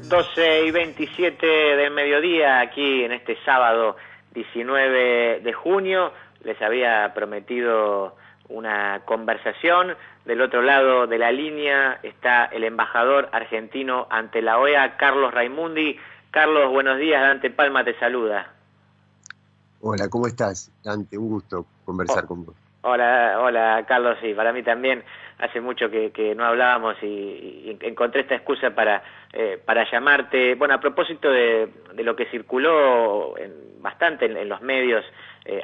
12:27 del mediodía, aquí en este sábado 19 de junio. Les había prometido una conversación. Del otro lado de la línea está el embajador argentino ante la OEA, Carlos Raimundi. Carlos, buenos días. Dante Palma te saluda. Hola, ¿cómo estás, Dante? Un gusto conversar con vos. Hola, Carlos, sí, para mí también. Hace mucho que no hablábamos y encontré esta excusa para llamarte. Bueno, a propósito de lo que circuló bastante en los medios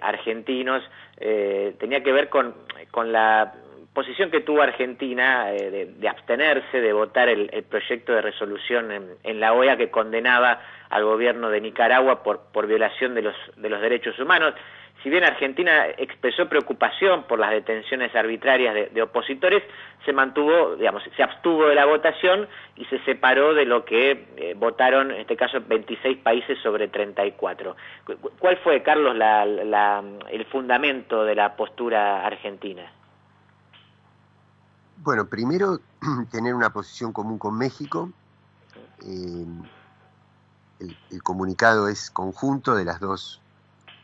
argentinos, tenía que ver con la posición que tuvo Argentina de abstenerse, de votar el proyecto de resolución en la OEA que condenaba al gobierno de Nicaragua por violación de los derechos humanos. Si bien Argentina expresó preocupación por las detenciones arbitrarias de opositores, se mantuvo, se abstuvo de la votación y se separó de lo que votaron, en este caso, 26 países sobre 34. ¿Cuál fue, Carlos, el fundamento de la postura argentina? Bueno, primero, tener una posición común con México. El comunicado es conjunto de las dos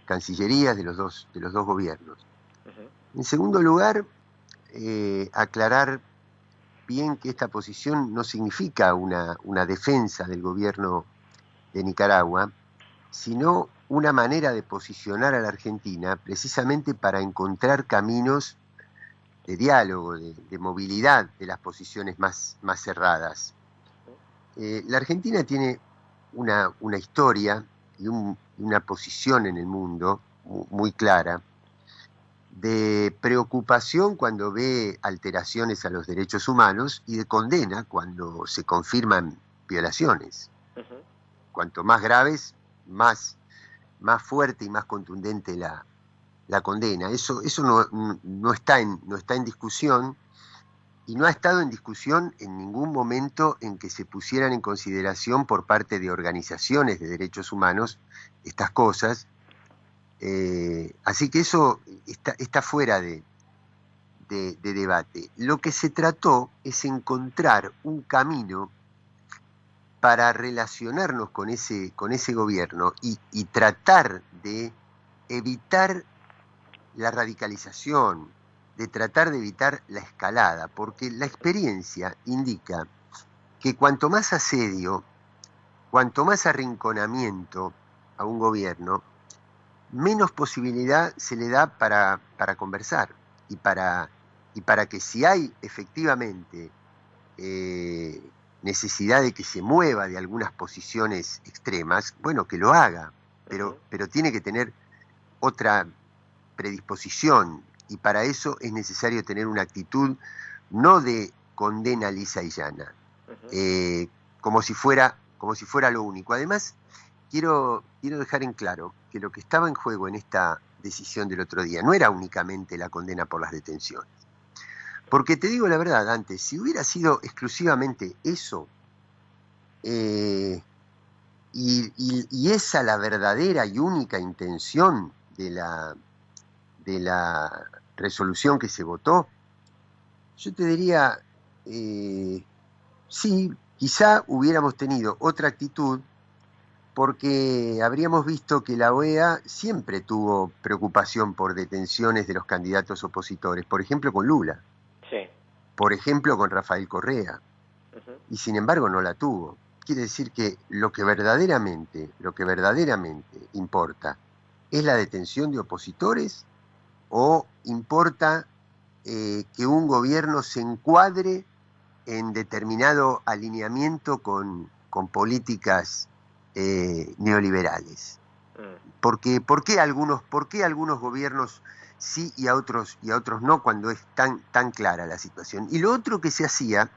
cancillerías, de los dos gobiernos. En segundo lugar, aclarar bien que esta posición no significa una defensa del gobierno de Nicaragua, sino una manera de posicionar a la Argentina precisamente para encontrar caminos de diálogo, de movilidad de las posiciones más cerradas. La Argentina tiene una historia y una posición en el mundo muy clara de preocupación cuando ve alteraciones a los derechos humanos y de condena cuando se confirman violaciones. Cuanto más graves, más fuerte y más contundente la condena. Eso no está en discusión, y no ha estado en discusión en ningún momento en que se pusieran en consideración por parte de organizaciones de derechos humanos estas cosas. Así que eso está fuera de debate. Lo que se trató es encontrar un camino para relacionarnos con ese gobierno y tratar de evitar la radicalización, de tratar de evitar la escalada, porque la experiencia indica que cuanto más asedio, cuanto más arrinconamiento a un gobierno, menos posibilidad se le da para conversar y para que, si hay efectivamente necesidad de que se mueva de algunas posiciones extremas, bueno, que lo haga, pero tiene que tener otra predisposición, y para eso es necesario tener una actitud no de condena lisa y llana, como si fuera lo único. Además, quiero dejar en claro que lo que estaba en juego en esta decisión del otro día no era únicamente la condena por las detenciones. Porque te digo la verdad, antes, si hubiera sido exclusivamente eso, y esa la verdadera y única intención de la resolución que se votó, yo te diría, sí, quizá hubiéramos tenido otra actitud, porque habríamos visto que la OEA siempre tuvo preocupación por detenciones de los candidatos opositores, por ejemplo con Lula, por ejemplo con Rafael Correa, y sin embargo no la tuvo. Quiere decir que lo que verdaderamente importa es la detención de opositores, o importa que un gobierno se encuadre en determinado alineamiento con políticas neoliberales. Porque ¿por qué algunos gobiernos sí y a otros no, cuando es tan clara la situación? Y lo otro que se hacía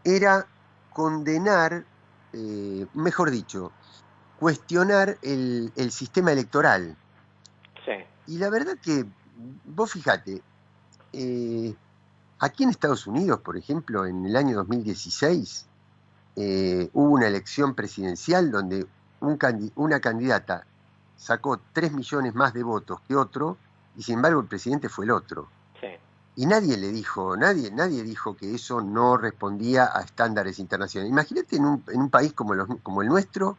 era condenar, mejor dicho, cuestionar el sistema electoral. Sí. Y la verdad que, vos fijate, aquí en Estados Unidos, por ejemplo, en el año 2016, hubo una elección presidencial donde una candidata sacó 3 millones más de votos que otro, y sin embargo el presidente fue el otro. Sí. y nadie le dijo, nadie dijo que eso no respondía a estándares internacionales. Imagínate en un país como el nuestro,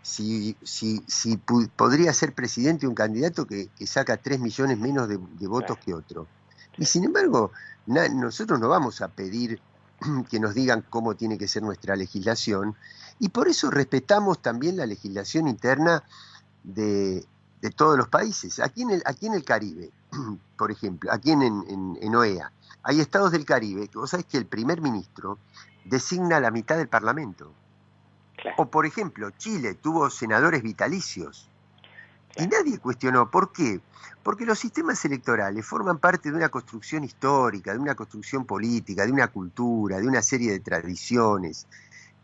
si podría ser presidente un candidato que saca 3 millones menos de votos que otro. Y sin embargo, nosotros no vamos a pedir que nos digan cómo tiene que ser nuestra legislación, y por eso respetamos también la legislación interna de todos los países. Aquí en el Caribe, por ejemplo, aquí en OEA, hay estados del Caribe que vos sabés que el primer ministro designa la mitad del Parlamento. Claro. O, por ejemplo, Chile tuvo senadores vitalicios. Y Claro. nadie cuestionó. ¿Por qué? Porque los sistemas electorales forman parte de una construcción histórica, de una construcción política, de una cultura, de una serie de tradiciones.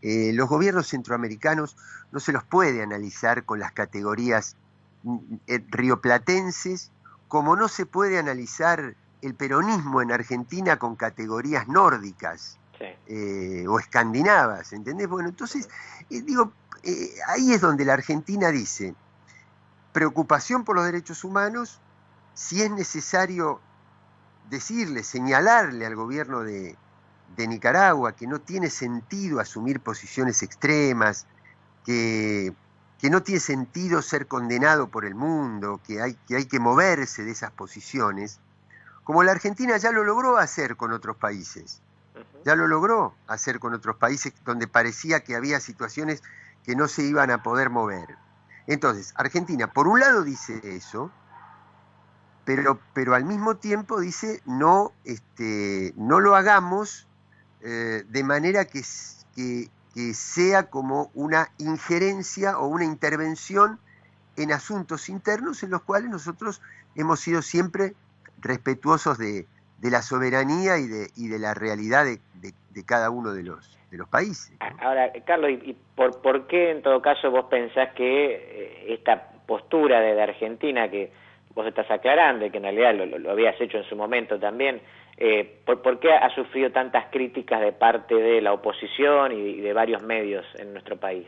Los gobiernos centroamericanos no se los puede analizar con las categorías rioplatenses, como no se puede analizar el peronismo en Argentina con categorías nórdicas. Sí. O escandinavas, ¿entendés? Bueno, entonces, ahí es donde la Argentina dice, preocupación por los derechos humanos, si es necesario decirle, señalarle al gobierno de Nicaragua que no tiene sentido asumir posiciones extremas, que no tiene sentido ser condenado por el mundo, que hay que moverse de esas posiciones, como la Argentina ya lo logró hacer con otros países. Ya lo logró hacer con otros países donde parecía que había situaciones que no se iban a poder mover. Entonces, Argentina, por un lado dice eso, pero al mismo tiempo dice no lo hagamos de manera que sea como una injerencia o una intervención en asuntos internos en los cuales nosotros hemos sido siempre respetuosos de la soberanía y de la realidad de cada uno de los países, ¿no? Ahora, Carlos, ¿y por qué en todo caso vos pensás que esta postura de Argentina que vos estás aclarando y que en realidad lo habías hecho en su momento también, ¿por qué ha sufrido tantas críticas de parte de la oposición y de varios medios en nuestro país?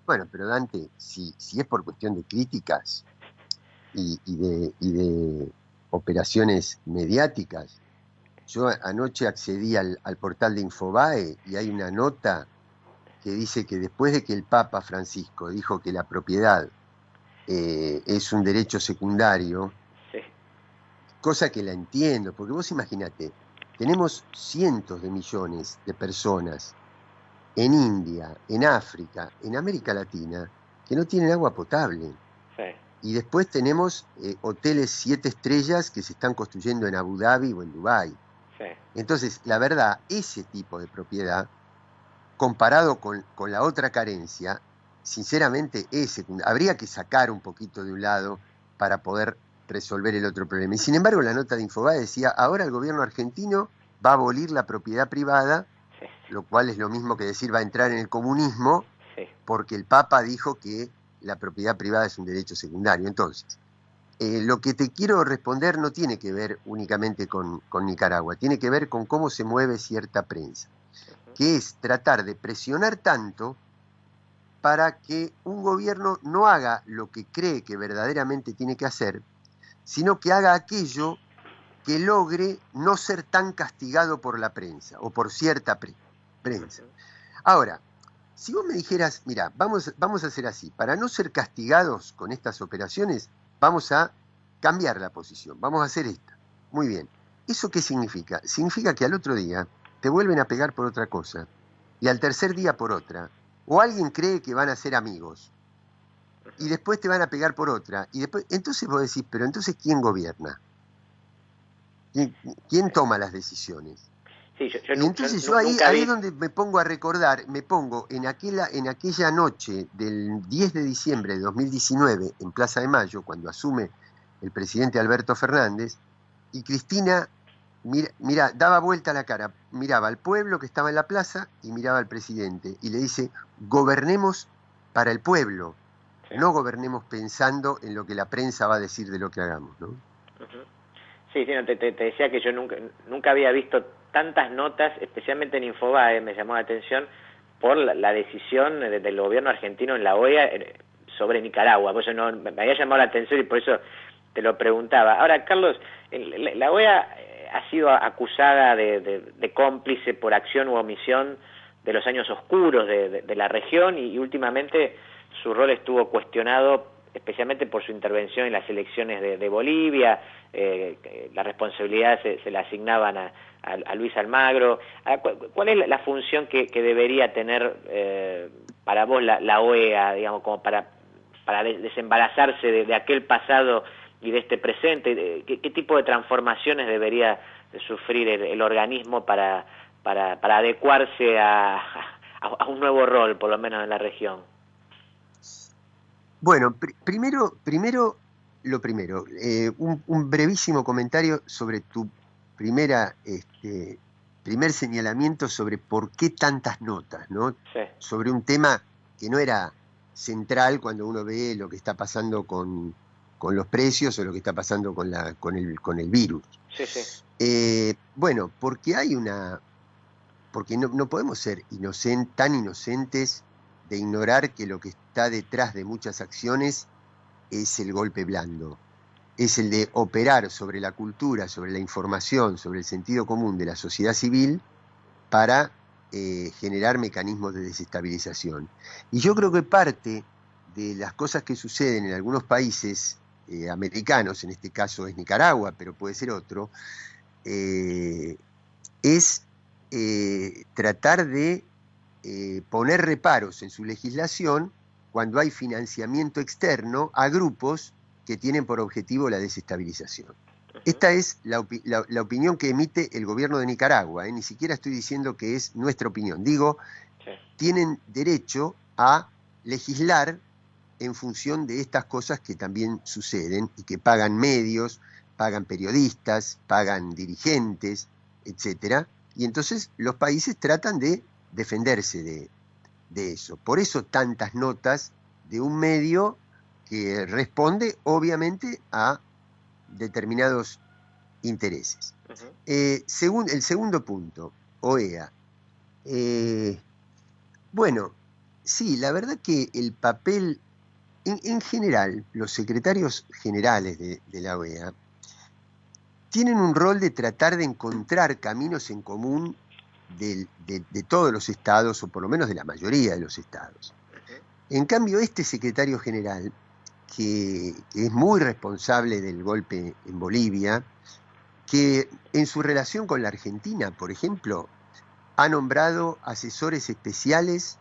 Bueno, pero Dante, si es por cuestión de críticas y de operaciones mediáticas, yo anoche accedí al portal de Infobae y hay una nota que dice que después de que el Papa Francisco dijo que la propiedad es un derecho secundario, sí, cosa que la entiendo, porque vos imaginate, tenemos cientos de millones de personas en India, en África, en América Latina, que no tienen agua potable. Sí. Y después tenemos hoteles 7 estrellas que se están construyendo en Abu Dhabi o en Dubái. Sí. Entonces, la verdad, ese tipo de propiedad, comparado con la otra carencia, sinceramente es secundario. Habría que sacar un poquito de un lado para poder resolver el otro problema. Y sin embargo, la nota de Infobae decía, ahora el gobierno argentino va a abolir la propiedad privada, sí, lo cual es lo mismo que decir va a entrar en el comunismo, sí, porque el Papa dijo que la propiedad privada es un derecho secundario. Entonces, lo que te quiero responder no tiene que ver únicamente con Nicaragua, tiene que ver con cómo se mueve cierta prensa, que es tratar de presionar tanto para que un gobierno no haga lo que cree que verdaderamente tiene que hacer, sino que haga aquello que logre no ser tan castigado por la prensa o por cierta prensa. Ahora, si vos me dijeras, mira, vamos a hacer así, para no ser castigados con estas operaciones, vamos a cambiar la posición, vamos a hacer esta. Muy bien. ¿Eso qué significa? Significa que al otro día te vuelven a pegar por otra cosa, y al tercer día por otra, o alguien cree que van a ser amigos, y después te van a pegar por otra, y después, entonces vos decís, pero entonces ¿quién gobierna? ¿Quién toma las decisiones? Sí, y entonces yo ahí es donde me pongo a recordar, en aquella noche del 10 de diciembre de 2019, en Plaza de Mayo, cuando asume el presidente Alberto Fernández, y Cristina, mira, daba vuelta la cara, miraba al pueblo que estaba en la plaza y miraba al presidente, y le dice, gobernemos para el pueblo, sí, no gobernemos pensando en lo que la prensa va a decir de lo que hagamos, ¿no? Sí, no, te decía que yo nunca había visto tantas notas, especialmente en Infobae, me llamó la atención por la decisión del gobierno argentino en la OEA sobre Nicaragua. Por eso me había llamado la atención y por eso te lo preguntaba. Ahora, Carlos, la OEA ha sido acusada de cómplice por acción u omisión de los años oscuros de la región y últimamente su rol estuvo cuestionado especialmente por su intervención en las elecciones de Bolivia. La responsabilidad se la asignaban a Luis Almagro. ¿Cuál es la función que debería tener para vos la OEA, digamos, como para desembarazarse de aquel pasado y de este presente? ¿Qué tipo de transformaciones debería sufrir el organismo para adecuarse a un nuevo rol, por lo menos en la región? Bueno, primero, un brevísimo comentario sobre tu primer señalamiento sobre por qué tantas notas, ¿no? Sí. Sobre un tema que no era central cuando uno ve lo que está pasando con los precios o lo que está pasando con el virus. Sí, sí. Bueno, porque no podemos ser tan inocentes de ignorar que lo que está detrás de muchas acciones es el golpe blando, es el de operar sobre la cultura, sobre la información, sobre el sentido común de la sociedad civil para generar mecanismos de desestabilización. Y yo creo que parte de las cosas que suceden en algunos países americanos, en este caso es Nicaragua, pero puede ser otro, es tratar de poner reparos en su legislación cuando hay financiamiento externo a grupos que tienen por objetivo la desestabilización. Esta es la opinión que emite el gobierno de Nicaragua, ni siquiera estoy diciendo que es nuestra opinión, digo, sí, tienen derecho a legislar en función de estas cosas que también suceden y que pagan medios, pagan periodistas, pagan dirigentes, etcétera, y entonces los países tratan de defenderse de eso. Por eso tantas notas de un medio que responde obviamente a determinados intereses. El segundo punto, OEA. Bueno, sí, la verdad que el papel, en general, los secretarios generales de la OEA tienen un rol de tratar de encontrar caminos en común de todos los estados, o por lo menos de la mayoría de los estados. En cambio, este secretario general, que es muy responsable del golpe en Bolivia, que en su relación con la Argentina, por ejemplo, ha nombrado asesores especiales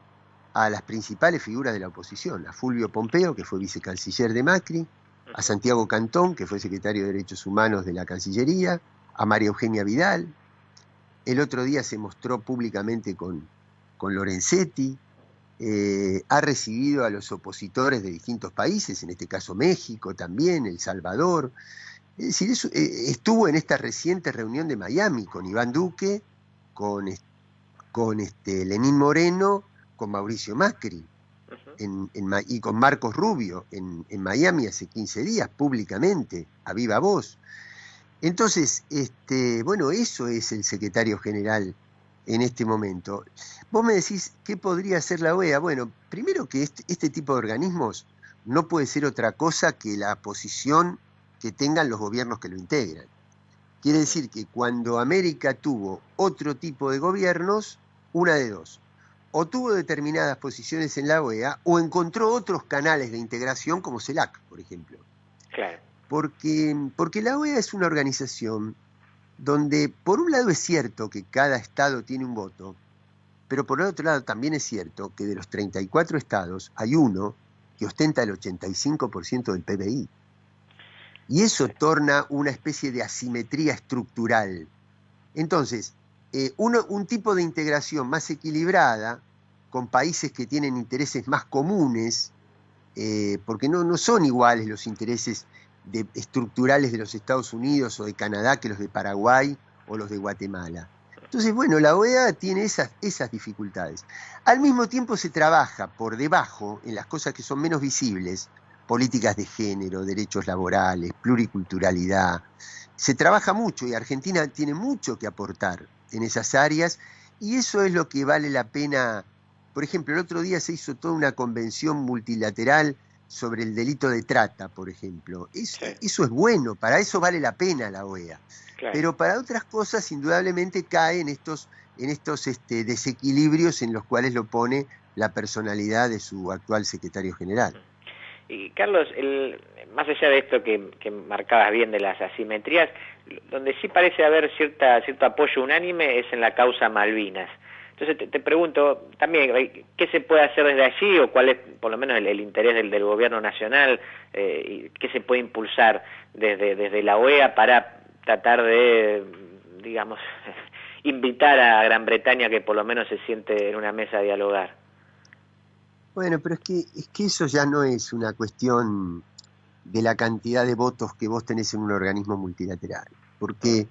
a las principales figuras de la oposición, a Fulvio Pompeo, que fue vicecanciller de Macri, a Santiago Cantón, que fue secretario de Derechos Humanos de la Cancillería, a María Eugenia Vidal. El otro día se mostró públicamente con Lorenzetti. Ha recibido a los opositores de distintos países, en este caso México también, El Salvador. Es decir, estuvo en esta reciente reunión de Miami con Iván Duque, con Lenín Moreno, con Mauricio Macri y con Marcos Rubio en Miami hace 15 días, públicamente, a viva voz. Entonces, bueno, eso es el secretario general en este momento. Vos me decís, ¿qué podría hacer la OEA? Bueno, primero que este tipo de organismos no puede ser otra cosa que la posición que tengan los gobiernos que lo integran. Quiere decir que cuando América tuvo otro tipo de gobiernos, una de dos: o tuvo determinadas posiciones en la OEA, o encontró otros canales de integración como CELAC, por ejemplo. Claro. Porque la OEA es una organización donde, por un lado, es cierto que cada estado tiene un voto, pero por el otro lado también es cierto que de los 34 estados hay uno que ostenta el 85% del PBI. Y eso torna una especie de asimetría estructural. Entonces, un tipo de integración más equilibrada, con países que tienen intereses más comunes, porque no son iguales los intereses estructurales de los Estados Unidos o de Canadá que los de Paraguay o los de Guatemala. Entonces, bueno, la OEA tiene esas dificultades. Al mismo tiempo se trabaja por debajo, en las cosas que son menos visibles, políticas de género, derechos laborales, pluriculturalidad. Se trabaja mucho y Argentina tiene mucho que aportar en esas áreas, y eso es lo que vale la pena. Por ejemplo, el otro día se hizo toda una convención multilateral sobre el delito de trata, por ejemplo. Sí. Eso es bueno, para eso vale la pena la OEA. Claro. Pero para otras cosas, indudablemente, cae en estos desequilibrios en los cuales lo pone la personalidad de su actual secretario general. Y Carlos, más allá de esto que marcabas bien de las asimetrías, donde sí parece haber cierto apoyo unánime es en la causa Malvinas. Entonces te pregunto también, ¿qué se puede hacer desde allí o cuál es por lo menos el interés del gobierno nacional? Y ¿qué se puede impulsar desde la OEA para tratar de, digamos, invitar a Gran Bretaña que por lo menos se siente en una mesa a dialogar? Bueno, pero es que eso ya no es una cuestión de la cantidad de votos que vos tenés en un organismo multilateral, porque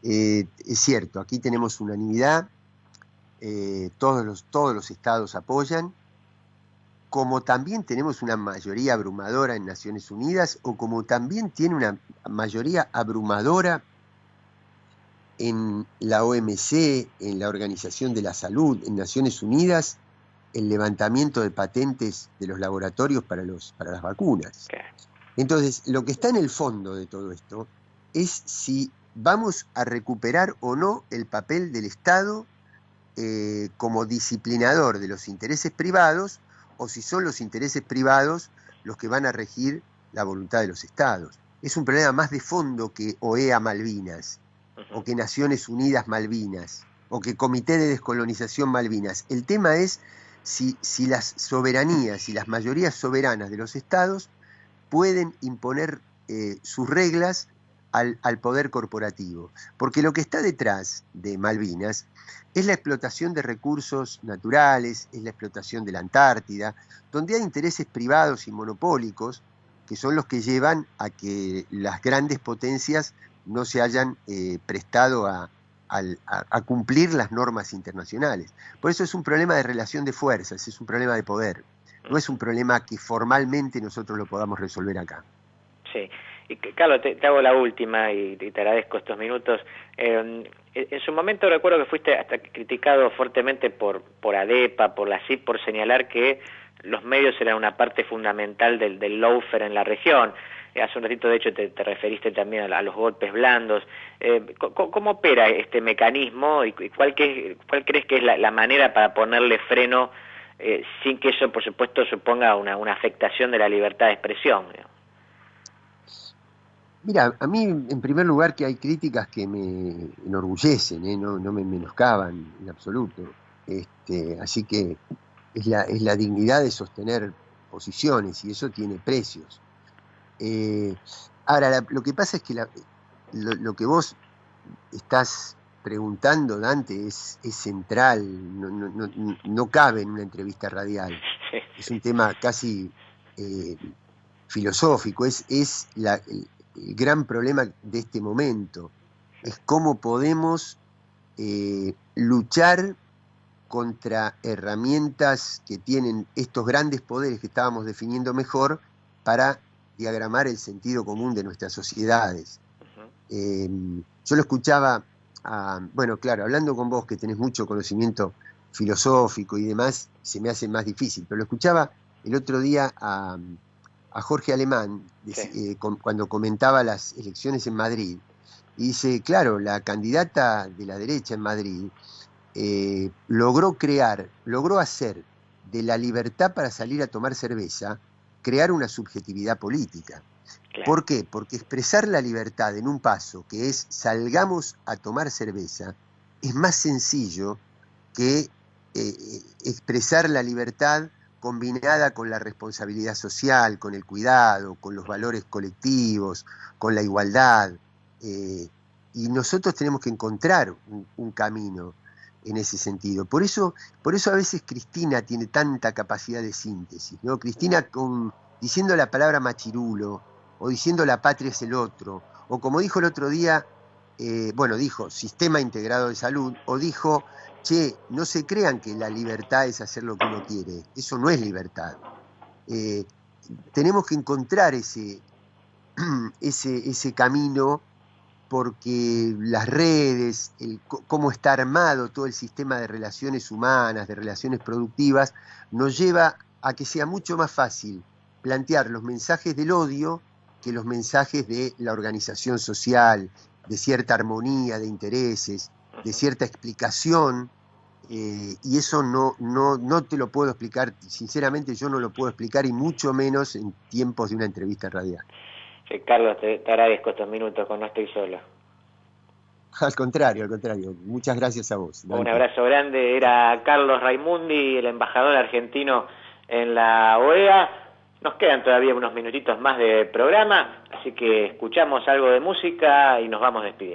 es cierto, aquí tenemos unanimidad, todos los estados apoyan, como también tenemos una mayoría abrumadora en Naciones Unidas, o como también tiene una mayoría abrumadora en la OMC, en la Organización de la Salud, en Naciones Unidas, el levantamiento de patentes de los laboratorios para las vacunas. Entonces, lo que está en el fondo de todo esto es si vamos a recuperar o no el papel del Estado como disciplinador de los intereses privados, o si son los intereses privados los que van a regir la voluntad de los Estados. Es un problema más de fondo que OEA Malvinas, o que Naciones Unidas Malvinas, o que Comité de Descolonización Malvinas. El tema es si las soberanías y las mayorías soberanas de los Estados pueden imponer sus reglas al poder corporativo. Porque lo que está detrás de Malvinas es la explotación de recursos naturales, es la explotación de la Antártida, donde hay intereses privados y monopólicos que son los que llevan a que las grandes potencias no se hayan prestado a cumplir las normas internacionales. Por eso es un problema de relación de fuerzas, es un problema de poder. No es un problema que formalmente nosotros lo podamos resolver acá. Sí. Y Carlos, te hago la última y te agradezco estos minutos. En su momento recuerdo que fuiste hasta criticado fuertemente por ADEPA, por la CIP, por señalar que los medios eran una parte fundamental del lawfare en la región. Hace un ratito, de hecho, te referiste también a los golpes blandos. ¿Cómo opera este mecanismo y cuál crees que es la manera para ponerle freno sin que eso, por supuesto, suponga una afectación de la libertad de expresión? Mira, a mí, en primer lugar, que hay críticas que me enorgullecen, no me menoscaban en absoluto. Así que es la dignidad de sostener posiciones, y eso tiene precios. Ahora, lo que pasa es que lo que vos estás preguntando, Dante, es central, no cabe en una entrevista radial. Es un tema casi filosófico, es el gran problema de este momento. Es cómo podemos luchar contra herramientas que tienen estos grandes poderes que estábamos definiendo mejor para diagramar el sentido común de nuestras sociedades. Yo lo escuchaba, bueno, claro, hablando con vos que tenés mucho conocimiento filosófico y demás, se me hace más difícil, pero lo escuchaba el otro día a Jorge Alemán, cuando comentaba las elecciones en Madrid, y dice, claro, la candidata de la derecha en Madrid logró hacer de la libertad para salir a tomar cerveza, crear una subjetividad política. Claro. ¿Por qué? Porque expresar la libertad en un paso, que es salgamos a tomar cerveza, es más sencillo que expresar la libertad combinada con la responsabilidad social, con el cuidado, con los valores colectivos, con la igualdad. Y nosotros tenemos que encontrar un camino en ese sentido. Por eso a veces Cristina tiene tanta capacidad de síntesis, ¿no? Cristina diciendo la palabra machirulo, o diciendo la patria es el otro, o como dijo el otro día, dijo sistema integrado de salud, o dijo, che, no se crean que la libertad es hacer lo que uno quiere, eso no es libertad. Tenemos que encontrar ese camino, porque las redes, cómo está armado todo el sistema de relaciones humanas, de relaciones productivas, nos lleva a que sea mucho más fácil plantear los mensajes del odio que los mensajes de la organización social, de cierta armonía de intereses, de cierta explicación, y eso no te lo puedo explicar, sinceramente yo no lo puedo explicar, y mucho menos en tiempos de una entrevista radial. Sí, Carlos, te agradezco estos minutos con No Estoy Solo. Al contrario, muchas gracias a vos. Un abrazo grande, era Carlos Raimundi, el embajador argentino en la OEA. Nos quedan todavía unos minutitos más de programa, así que escuchamos algo de música y nos vamos despidiendo.